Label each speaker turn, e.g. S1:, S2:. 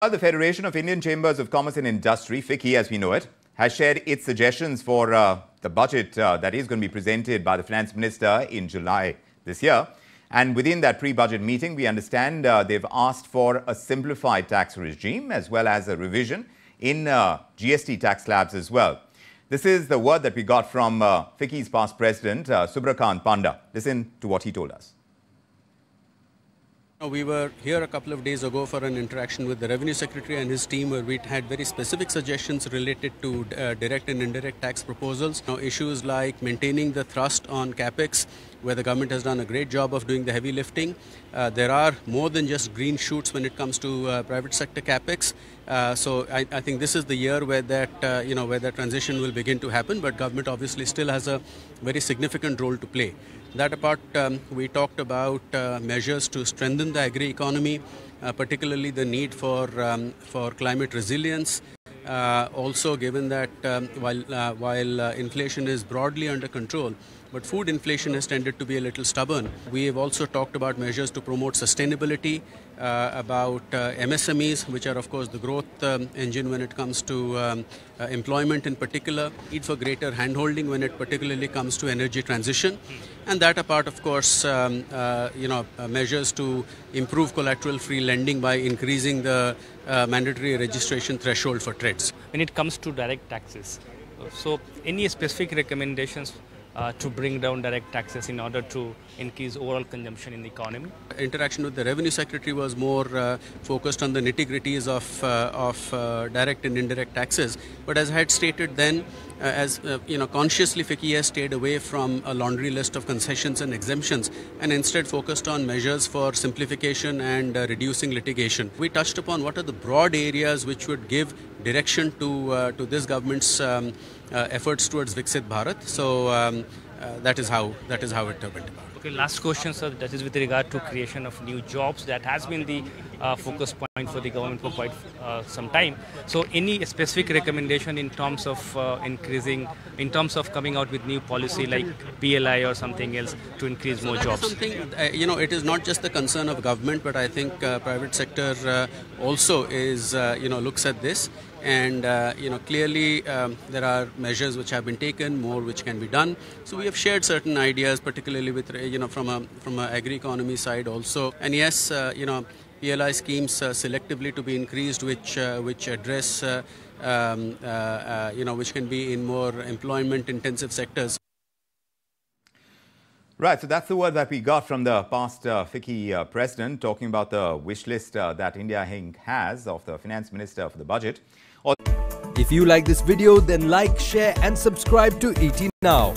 S1: The Federation of Indian Chambers of Commerce and Industry, FICCI as we know it, has shared its suggestions for the budget that is going to be presented by the Finance Minister in July this year. And within that pre-budget meeting, we understand they've asked for a simplified tax regime as well as a revision in GST tax slabs as well. This is the word that we got from FICCI's past president, Subrakant Panda. Listen to what he told us.
S2: We were here a couple of days ago for an interaction with the Revenue Secretary and his team where we had very specific suggestions related to direct and indirect tax proposals. Issues like maintaining the thrust on capex, where the government has done a great job of doing the heavy lifting. There are more than just green shoots when it comes to private sector capex. So I think this is the year where that where that transition will begin to happen. But government obviously still has a very significant role to play. That apart, we talked about measures to strengthen the agri-economy, particularly the need for climate resilience. Also, given that while inflation is broadly under control, but food inflation has tended to be a little stubborn. We have also talked about measures to promote sustainability, about MSMEs, which are of course the growth engine when it comes to employment in particular, need for greater handholding when it particularly comes to energy transition, and that apart of course measures to improve collateral-free lending by increasing the mandatory registration threshold for trades.
S3: When it comes to direct taxes, so any specific recommendations to bring down direct taxes in order to increase overall consumption in the economy?
S2: Interaction with the Revenue Secretary was more focused on the nitty-gritties of direct and indirect taxes. But as I had stated then, consciously FICCI has stayed away from a laundry list of concessions and exemptions and instead focused on measures for simplification and reducing litigation. We touched upon what are the broad areas which would give direction to this government's efforts towards Viksit Bharat. So that is how it went about.
S3: Okay, last question, sir. That is with regard to creation of new jobs. That has been the focus point for the government for quite some time. So, any specific recommendation in terms of coming out with new policy like PLI or something else to increase more jobs?
S2: Something it is not just the concern of government, but I think private sector also is looks at this. And clearly there are measures which have been taken, more which can be done. So we have shared certain ideas, particularly with from a agri-economy side also. And yes, PLI schemes selectively to be increased, which address which can be in more employment-intensive sectors.
S1: Right, so that's the word that we got from the past FICCI president talking about the wish list that India has of the finance minister for the budget.
S4: If you like this video, then like, share and subscribe to ET Now.